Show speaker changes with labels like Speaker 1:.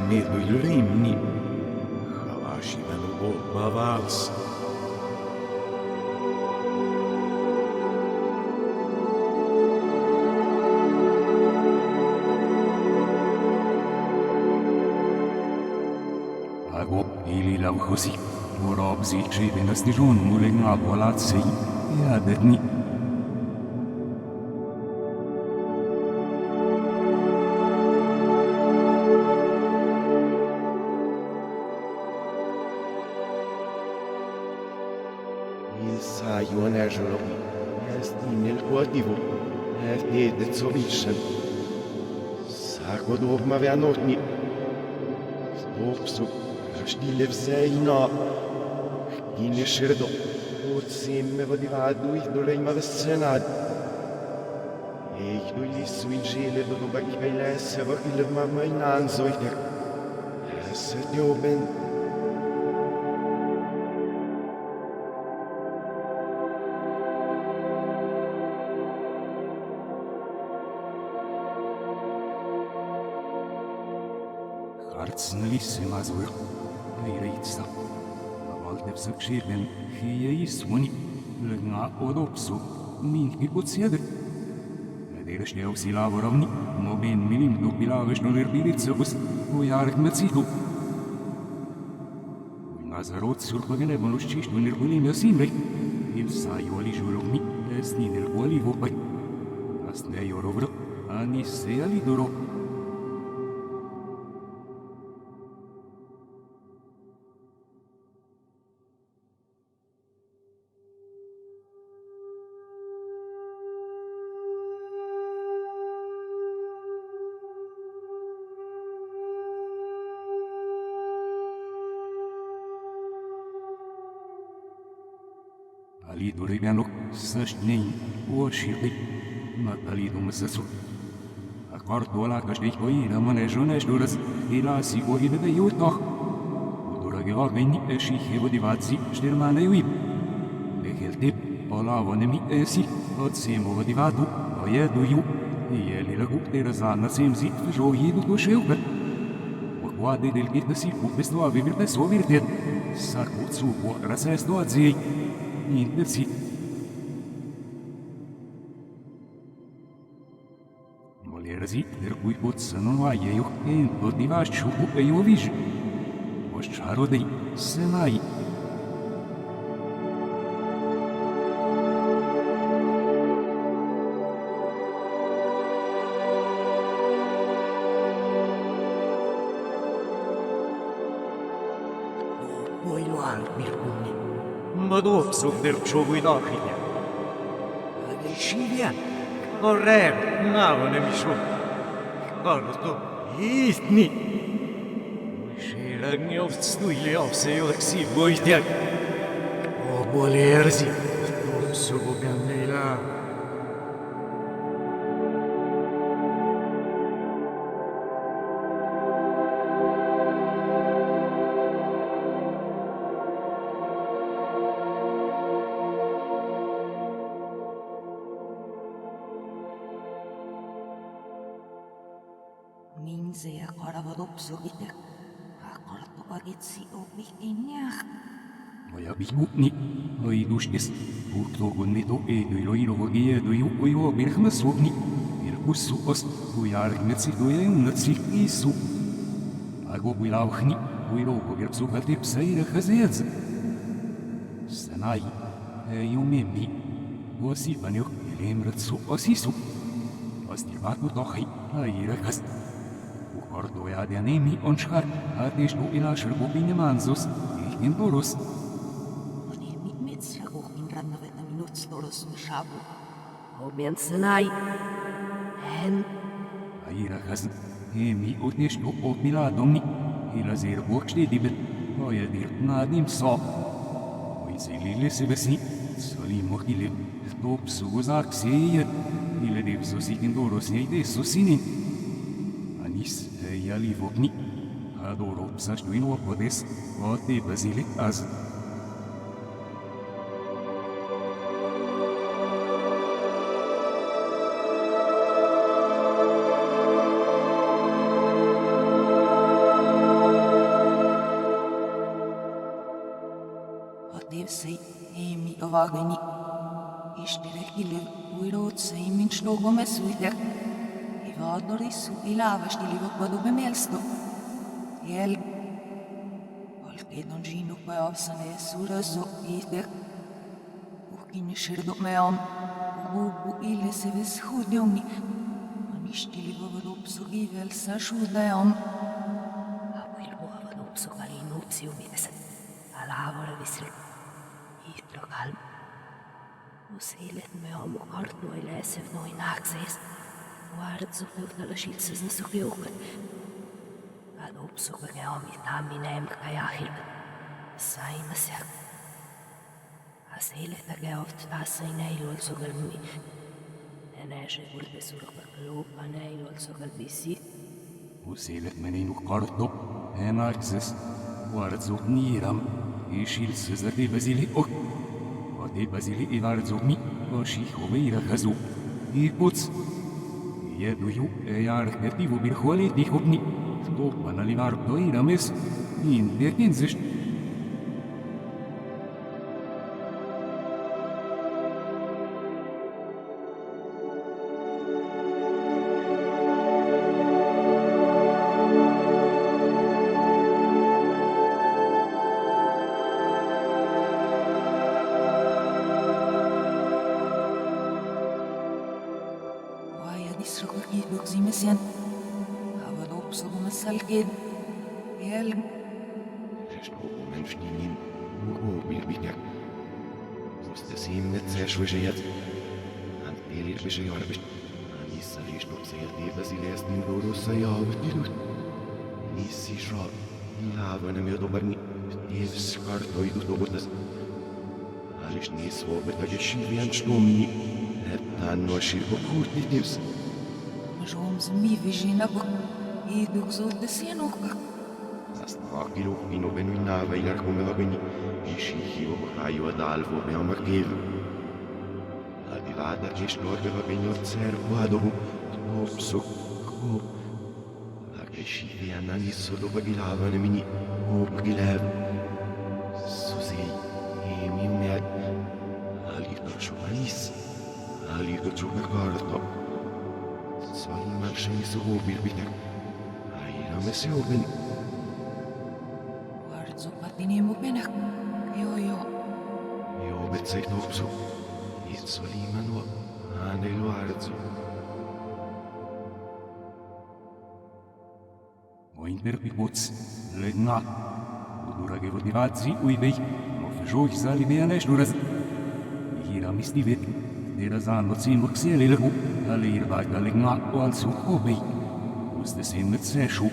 Speaker 1: medo il rimni. Halascivano bomba vals.
Speaker 2: Ago, ili lav così. Orob zici de stijon muling abolat sei. Iadetni.
Speaker 1: Il saio anejolo. Esti nel quativo. Esti de zovischen. Sago dogma veanotni. Stopsu. Stille vseina. Ine širdo. Od seme vadivadu ih dolejma vesenad. Ej doli suinžele do doba ki vejlese vakile vmama inan zojtek. Ese djoben.
Speaker 2: Hartsnelissima zor. Veireitsa. Valtevsak skirben. Hie ismuni. Lënga odopsu. Minki kutsjeder. Nederish ne usi lavorovni. Mobin milim do pilavish no verbilitsovus. Ujarek metsitu. Nazarot surpagene bonushchish no nirbulim yasimre. Il sayoli jurovni. Esti nirbuali vopai. Asne yorovro. Ani seali doro. Ali doribiano sashnei o shiri ma ali do msasu acordo la kashdik oira manejonesh duras ila si ohibe de yutach udorage ogni eshi hevo divazzi stirmane uib lehelte ola vonemi esi od semo divadu oyedu yu yeli la gupte razana semzi fjohi do sheuber وقوادي دلقيت نسيب وبسنوا بيبرد سوبر ديد ساكوتسو ورساس دواتزي Indersi. Molersi, per cui pozzano vaieio, e in tutti vasciu e io vigi. Osciaro dei, senai.
Speaker 1: Voi lo albircuni.
Speaker 3: Madopso del cioguidocchia.
Speaker 1: Sicilia.
Speaker 3: Correm, navone mi su. Corto, istni. Šera gnjovstujli ovse joksi vojtjak. O bolerzi, to su bogannejla.
Speaker 4: Minzea koravadopso gitek. Akorto bagitsi obikinyak.
Speaker 2: Moja bihutni, oi duškes, urto gunito edu ilo vogie du ju ujo birhme suvni, irkusu os, ujark metsi duje unatsi isu. Ago uilauchni, uilo virpsu hati pseire hazedz. Sanai, eju memi, osi vanjo, ilimratsu osisu. Ostirvatu tohi, airakas. Ukordo ja nemi on schar, hatiš u ila šrgubine manzus, ihnin borus.
Speaker 4: Onemi metsja gohin rannaveta minutstorus shabu. Obien senai. En.
Speaker 2: Airakas, emi utniš tu opila domni, ila zir bukšti dibet, oja dirt nadim so. Oi zilile se besni, soli mohile, top suguzak seje, ila div susikin doros nejde susinin. Anis, jali vokni, adoro psaštuin opodes, ote bazilik az.
Speaker 4: vagini. Isterekille uirotse imin slogome suidek. I vadorissu ilavasti livot meelsto. Jälg. Valkeid on žiinu päevsane suuresu iidek. Uhkini širduk me on. Ugu illeseves hudjoni. On istili vavadopsu kivel sa šudajon. Abuil vavadopsu kali nutsiumides. Alavore visrik. Iitro kalm. Usilet me on mu kartu ilesev noin aksees. Vaarad suhneudala šilses nasukiukat. Adopsuga geomi tammine emka jahilmat. Saima seal. Asileta geoft taasai näiluol sugal mui. Enäse kulpe surpa luupa näiluol sugal visi.
Speaker 2: Usilet meninu kartu enakses. Vaarad niiram. Išilses ardi basili ok. Adi basili ivarzumi. Oši hoveira hazu. Iputs. Jeduju jarketivu birhuoli tihubni. Stopana livardo irames. Indekinzist.
Speaker 4: Mesian. Avadopsuga massalkid. Jälg.
Speaker 1: Slog mänskningen uobilbikak. Musta simmet särskvijat. Han elir bishayarbis. Han issa rishtok sayati basiles min rorussa javutilut. Nissi shra. Lavana miodobarni. Evs kartoidut obotas. Alish nisvobeta geshivian stumni. Tanno shirko kurtnitivs.
Speaker 4: Žoms mi vižina buk. Iduk zot desienukak.
Speaker 1: Astakilu inu benuina vailarkume vagini. Ishihivo raio ad alvo me amarkev. Adivada kishnorbe vaginot servo adobu. Opsuk. Akeshi ananisso do vagilavane mini. Opgilav. Susi. Emi umead. Alito chumanis. Alito chumakarto. Salman şeysi o birbirine. Ayramesi o ben.
Speaker 4: Varzo patinimu penak. Yo.
Speaker 1: Yo betseit opsu. It Soliman o anelu arzu.
Speaker 2: Moin berbipots. Legna. Udurage vodivazi uivei. Mofejohi zali beanesh duraz. Iramis divet. Derazan lotsin muxielilgu. Alir bagda legna o al suhobei. Uste sin met seshu.